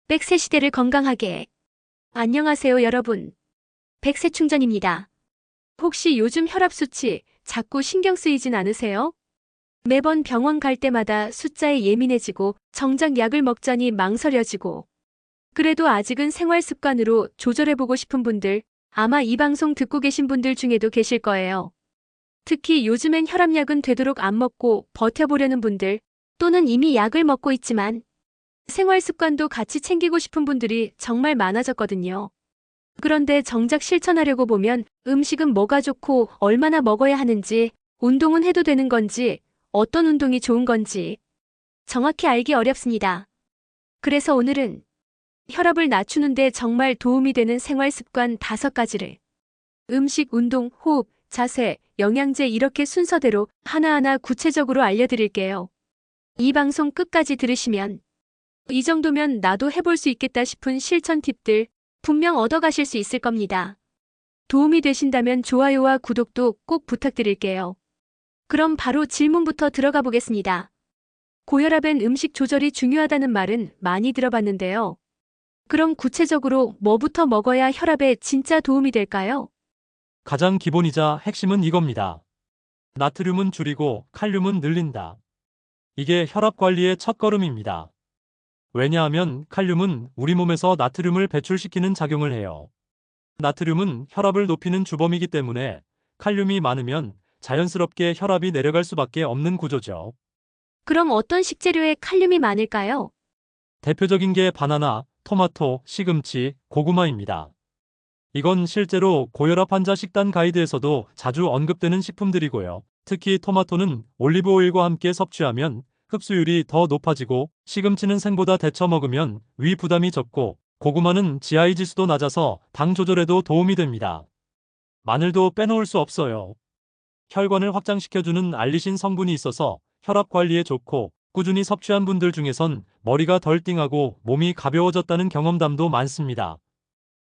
백세 시대를 건강하게. 안녕하세요, 여러분. 백세 충전입니다. 혹시 요즘 혈압 수치 자꾸 신경 쓰이진 않으세요? 매번 병원 갈 때마다 숫자에 예민해지고 정작 약을 먹자니 망설여지고, 그래도 아직은 생활 습관으로 조절해보고 싶은 분들, 아마 이 방송 듣고 계신 분들 중에도 계실 거예요. 특히 요즘엔 혈압약은 되도록 안 먹고 버텨보려는 분들, 또는 이미 약을 먹고 있지만 생활 습관도 같이 챙기고 싶은 분들이 정말 많아졌거든요. 그런데 정작 실천하려고 보면 음식은 뭐가 좋고 얼마나 먹어야 하는지, 운동은 해도 되는 건지, 어떤 운동이 좋은 건지 정확히 알기 어렵습니다. 그래서 오늘은 혈압을 낮추는데 정말 도움이 되는 생활 습관 5가지를 음식, 운동, 호흡, 자세, 영양제 이렇게 순서대로 하나하나 구체적으로 알려드릴게요. 이 방송 끝까지 들으시면 이 정도면 나도 해볼 수 있겠다 싶은 실천 팁들 분명 얻어가실 수 있을 겁니다. 도움이 되신다면 좋아요와 구독도 꼭 부탁드릴게요. 그럼 바로 질문부터 들어가 보겠습니다. 고혈압엔 음식 조절이 중요하다는 말은 많이 들어봤는데요. 그럼 구체적으로 뭐부터 먹어야 혈압에 진짜 도움이 될까요? 가장 기본이자 핵심은 이겁니다. 나트륨은 줄이고 칼륨은 늘린다. 이게 혈압 관리의 첫걸음입니다. 왜냐하면 칼륨은 우리 몸에서 나트륨을 배출시키는 작용을 해요. 나트륨은 혈압을 높이는 주범이기 때문에 칼륨이 많으면 자연스럽게 혈압이 내려갈 수밖에 없는 구조죠. 그럼 어떤 식재료에 칼륨이 많을까요? 대표적인 게 바나나, 토마토, 시금치, 고구마입니다. 이건 실제로 고혈압 환자 식단 가이드에서도 자주 언급되는 식품들이고요. 특히 토마토는 올리브 오일과 함께 섭취하면 흡수율이 더 높아지고, 시금치는 생보다 데쳐 먹으면 위 부담이 적고, 고구마는 GI 지수도 낮아서 당 조절에도 도움이 됩니다. 마늘도 빼놓을 수 없어요. 혈관을 확장시켜주는 알리신 성분이 있어서 혈압 관리에 좋고, 꾸준히 섭취한 분들 중에선 머리가 덜 띵하고 몸이 가벼워졌다는 경험담도 많습니다.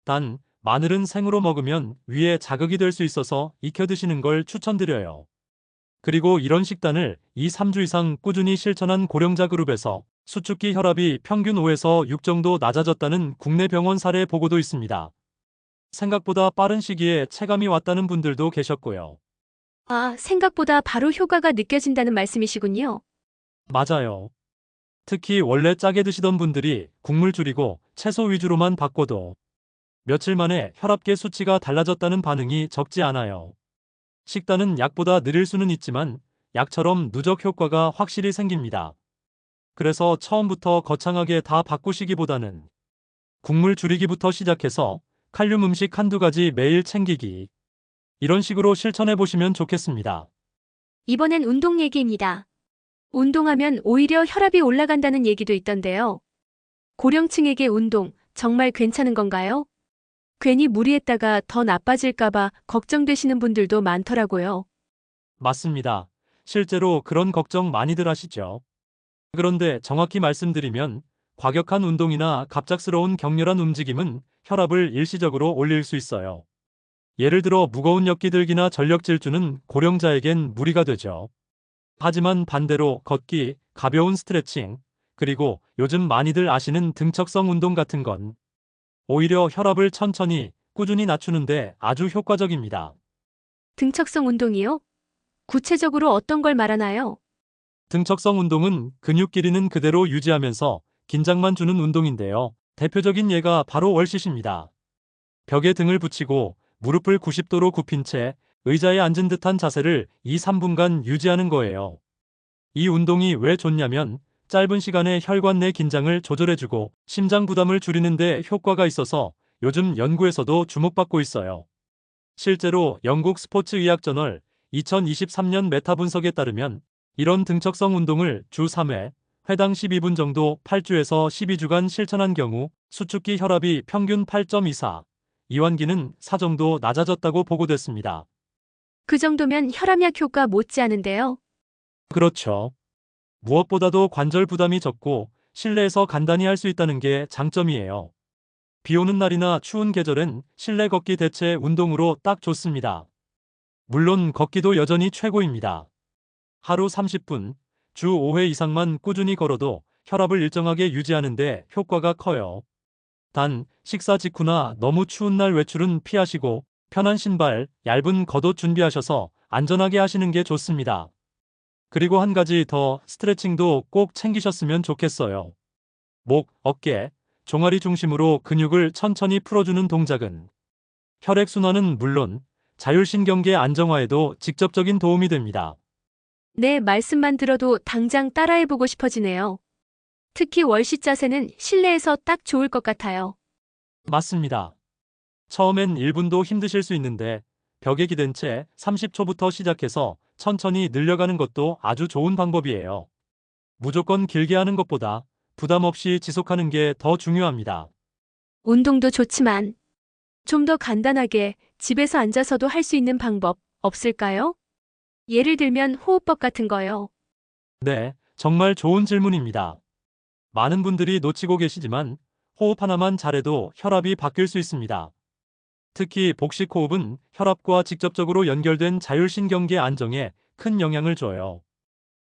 단, 마늘은 생으로 먹으면 위에 자극이 될 수 있어서 익혀 드시는 걸 추천드려요. 그리고 이런 식단을 2, 3주 이상 꾸준히 실천한 고령자 그룹에서 수축기 혈압이 평균 5에서 6 정도 낮아졌다는 국내 병원 사례 보고도 있습니다. 생각보다 빠른 시기에 체감이 왔다는 분들도 계셨고요. 아, 생각보다 바로 효과가 느껴진다는 말씀이시군요. 맞아요. 특히 원래 짜게 드시던 분들이 국물 줄이고 채소 위주로만 바꿔도 며칠 만에 혈압계 수치가 달라졌다는 반응이 적지 않아요. 식단은 약보다 느릴 수는 있지만 약처럼 누적 효과가 확실히 생깁니다. 그래서 처음부터 거창하게 다 바꾸시기보다는 국물 줄이기부터 시작해서 칼륨 음식 한두 가지 매일 챙기기, 이런 식으로 실천해 보시면 좋겠습니다. 이번엔 운동 얘기입니다. 운동하면 오히려 혈압이 올라간다는 얘기도 있던데요. 고령층에게 운동 정말 괜찮은 건가요? 괜히 무리했다가 더 나빠질까봐 걱정되시는 분들도 많더라고요. 맞습니다. 실제로 그런 걱정 많이들 하시죠. 그런데 정확히 말씀드리면 과격한 운동이나 갑작스러운 격렬한 움직임은 혈압을 일시적으로 올릴 수 있어요. 예를 들어 무거운 역기 들기나 전력 질주는 고령자에겐 무리가 되죠. 하지만 반대로 걷기, 가벼운 스트레칭, 그리고 요즘 많이들 아시는 등척성 운동 같은 건 오히려 혈압을 천천히, 꾸준히 낮추는데 아주 효과적입니다. 등척성 운동이요? 구체적으로 어떤 걸 말하나요? 등척성 운동은 근육 길이는 그대로 유지하면서 긴장만 주는 운동인데요. 대표적인 예가 바로 월싯입니다. 벽에 등을 붙이고 무릎을 90도로 굽힌 채 의자에 앉은 듯한 자세를 2, 3분간 유지하는 거예요. 이 운동이 왜 좋냐면 짧은 시간에 혈관 내 긴장을 조절해주고 심장 부담을 줄이는 데 효과가 있어서 요즘 연구에서도 주목받고 있어요. 실제로 영국 스포츠 의학 저널 2023년 메타 분석에 따르면 이런 등척성 운동을 주 3회, 회당 12분 정도 8주에서 12주간 실천한 경우 수축기 혈압이 평균 8.24, 이완기는 4 정도 낮아졌다고 보고됐습니다. 그 정도면 혈압약 효과 못지않은데요. 그렇죠. 무엇보다도 관절 부담이 적고 실내에서 간단히 할 수 있다는 게 장점이에요. 비 오는 날이나 추운 계절엔 실내 걷기 대체 운동으로 딱 좋습니다. 물론 걷기도 여전히 최고입니다. 하루 30분, 주 5회 이상만 꾸준히 걸어도 혈압을 일정하게 유지하는 데 효과가 커요. 단, 식사 직후나 너무 추운 날 외출은 피하시고 편한 신발, 얇은 겉옷 준비하셔서 안전하게 하시는 게 좋습니다. 그리고 한 가지 더 스트레칭도 꼭 챙기셨으면 좋겠어요. 목, 어깨, 종아리 중심으로 근육을 천천히 풀어주는 동작은 혈액순환은 물론 자율신경계 안정화에도 직접적인 도움이 됩니다. 네, 말씀만 들어도 당장 따라해보고 싶어지네요. 특히 월식 자세는 실내에서 딱 좋을 것 같아요. 맞습니다. 처음엔 1분도 힘드실 수 있는데 벽에 기댄 채 30초부터 시작해서 천천히 늘려가는 것도 아주 좋은 방법이에요. 무조건 길게 하는 것보다 부담 없이 지속하는 게 더 중요합니다. 운동도 좋지만 좀 더 간단하게 집에서 앉아서도 할 수 있는 방법 없을까요? 예를 들면 호흡법 같은 거요. 네, 정말 좋은 질문입니다. 많은 분들이 놓치고 계시지만 호흡 하나만 잘해도 혈압이 바뀔 수 있습니다. 특히 복식 호흡은 혈압과 직접적으로 연결된 자율신경계 안정에 큰 영향을 줘요.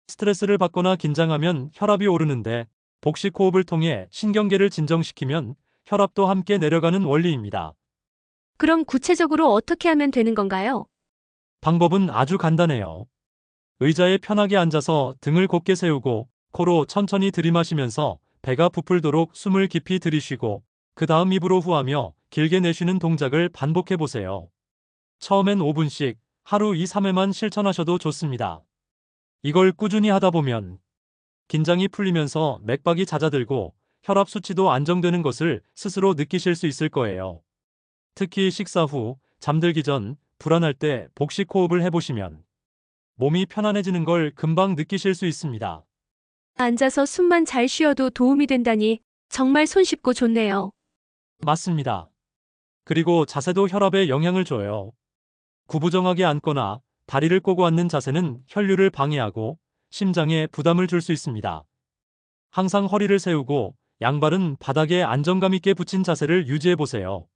스트레스를 받거나 긴장하면 혈압이 오르는데 복식 호흡을 통해 신경계를 진정시키면 혈압도 함께 내려가는 원리입니다. 그럼 구체적으로 어떻게 하면 되는 건가요? 방법은 아주 간단해요. 의자에 편하게 앉아서 등을 곧게 세우고 코로 천천히 들이마시면서 배가 부풀도록 숨을 깊이 들이쉬고 그 다음 입으로 후하며 길게 내쉬는 동작을 반복해 보세요. 처음엔 5분씩 하루 2, 3회만 실천하셔도 좋습니다. 이걸 꾸준히 하다 보면 긴장이 풀리면서 맥박이 잦아들고 혈압 수치도 안정되는 것을 스스로 느끼실 수 있을 거예요. 특히 식사 후, 잠들기 전, 불안할 때 복식 호흡을 해보시면 몸이 편안해지는 걸 금방 느끼실 수 있습니다. 앉아서 숨만 잘 쉬어도 도움이 된다니 정말 손쉽고 좋네요. 맞습니다. 그리고 자세도 혈압에 영향을 줘요. 구부정하게 앉거나 다리를 꼬고 앉는 자세는 혈류를 방해하고 심장에 부담을 줄 수 있습니다. 항상 허리를 세우고 양발은 바닥에 안정감 있게 붙인 자세를 유지해 보세요.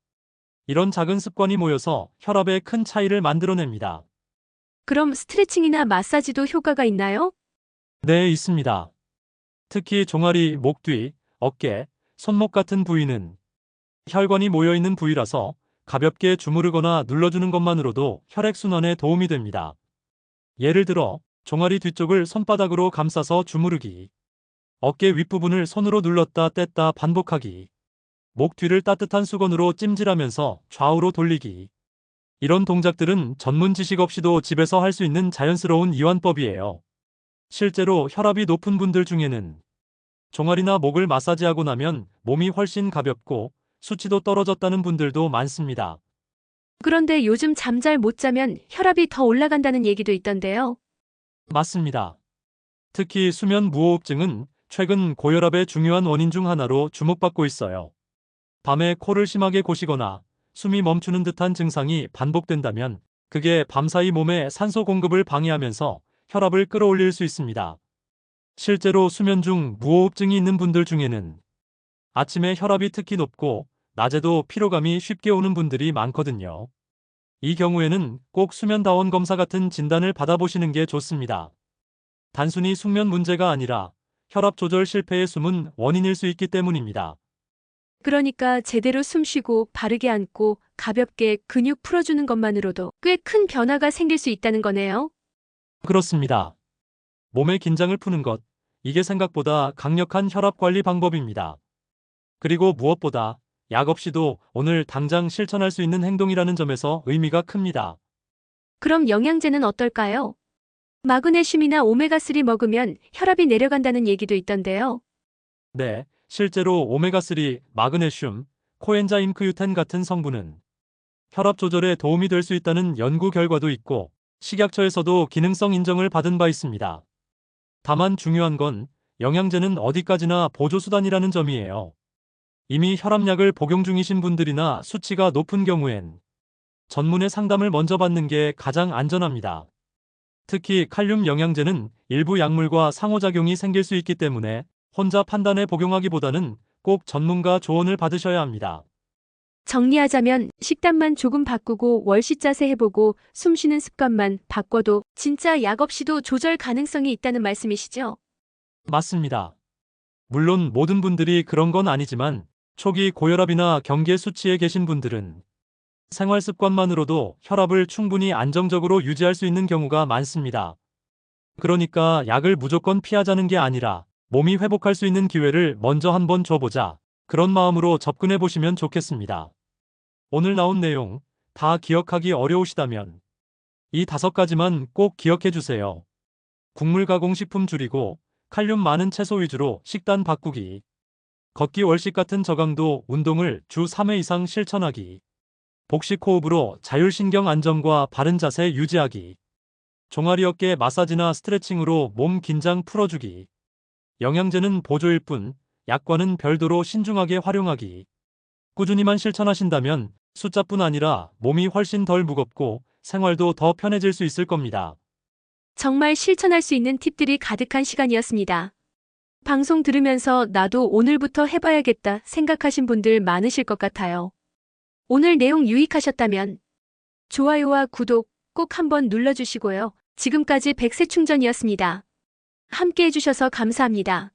이런 작은 습관이 모여서 혈압에 큰 차이를 만들어냅니다. 그럼 스트레칭이나 마사지도 효과가 있나요? 네, 있습니다. 특히 종아리, 목 뒤, 어깨, 손목 같은 부위는 혈관이 모여있는 부위라서 가볍게 주무르거나 눌러주는 것만으로도 혈액순환에 도움이 됩니다. 예를 들어 종아리 뒤쪽을 손바닥으로 감싸서 주무르기, 어깨 윗부분을 손으로 눌렀다 뗐다 반복하기, 목 뒤를 따뜻한 수건으로 찜질하면서 좌우로 돌리기. 이런 동작들은 전문 지식 없이도 집에서 할 수 있는 자연스러운 이완법이에요. 실제로 혈압이 높은 분들 중에는 종아리나 목을 마사지하고 나면 몸이 훨씬 가볍고 수치도 떨어졌다는 분들도 많습니다. 그런데 요즘 잠 잘 못 자면 혈압이 더 올라간다는 얘기도 있던데요. 맞습니다. 특히 수면 무호흡증은 최근 고혈압의 중요한 원인 중 하나로 주목받고 있어요. 밤에 코를 심하게 고시거나 숨이 멈추는 듯한 증상이 반복된다면 그게 밤사이 몸에 산소 공급을 방해하면서 혈압을 끌어올릴 수 있습니다. 실제로 수면 중 무호흡증이 있는 분들 중에는 아침에 혈압이 특히 높고 낮에도 피로감이 쉽게 오는 분들이 많거든요. 이 경우에는 꼭 수면다원 검사 같은 진단을 받아보시는 게 좋습니다. 단순히 숙면 문제가 아니라 혈압 조절 실패의 숨은 원인일 수 있기 때문입니다. 그러니까 제대로 숨 쉬고 바르게 앉고 가볍게 근육 풀어주는 것만으로도 꽤 큰 변화가 생길 수 있다는 거네요. 그렇습니다. 몸의 긴장을 푸는 것, 이게 생각보다 강력한 혈압 관리 방법입니다. 그리고 무엇보다 약 없이도 오늘 당장 실천할 수 있는 행동이라는 점에서 의미가 큽니다. 그럼 영양제는 어떨까요? 마그네슘이나 오메가3 먹으면 혈압이 내려간다는 얘기도 있던데요. 네, 실제로 오메가3, 마그네슘, 코엔자임 Q10 같은 성분은 혈압 조절에 도움이 될 수 있다는 연구 결과도 있고 식약처에서도 기능성 인정을 받은 바 있습니다. 다만 중요한 건 영양제는 어디까지나 보조수단이라는 점이에요. 이미 혈압약을 복용 중이신 분들이나 수치가 높은 경우엔 전문의 상담을 먼저 받는 게 가장 안전합니다. 특히 칼륨 영양제는 일부 약물과 상호작용이 생길 수 있기 때문에 혼자 판단해 복용하기보다는 꼭 전문가 조언을 받으셔야 합니다. 정리하자면 식단만 조금 바꾸고 월식 자세 해보고 숨 쉬는 습관만 바꿔도 진짜 약 없이도 조절 가능성이 있다는 말씀이시죠? 맞습니다. 물론 모든 분들이 그런 건 아니지만 초기 고혈압이나 경계 수치에 계신 분들은 생활 습관만으로도 혈압을 충분히 안정적으로 유지할 수 있는 경우가 많습니다. 그러니까 약을 무조건 피하자는 게 아니라 몸이 회복할 수 있는 기회를 먼저 한번 줘보자. 그런 마음으로 접근해 보시면 좋겠습니다. 오늘 나온 내용 다 기억하기 어려우시다면 이 5가지만 꼭 기억해 주세요. 곡물 가공식품 줄이고 칼륨 많은 채소 위주로 식단 바꾸기. 걷기 월식 같은 저강도 운동을 주 3회 이상 실천하기. 복식 호흡으로 자율신경 안정과 바른 자세 유지하기. 종아리 어깨 마사지나 스트레칭으로 몸 긴장 풀어주기. 영양제는 보조일 뿐, 약과는 별도로 신중하게 활용하기. 꾸준히만 실천하신다면 숫자뿐 아니라 몸이 훨씬 덜 무겁고 생활도 더 편해질 수 있을 겁니다. 정말 실천할 수 있는 팁들이 가득한 시간이었습니다. 방송 들으면서 나도 오늘부터 해봐야겠다 생각하신 분들 많으실 것 같아요. 오늘 내용 유익하셨다면 좋아요와 구독 꼭 한번 눌러주시고요. 지금까지 백세충전이었습니다. 함께 해주셔서 감사합니다.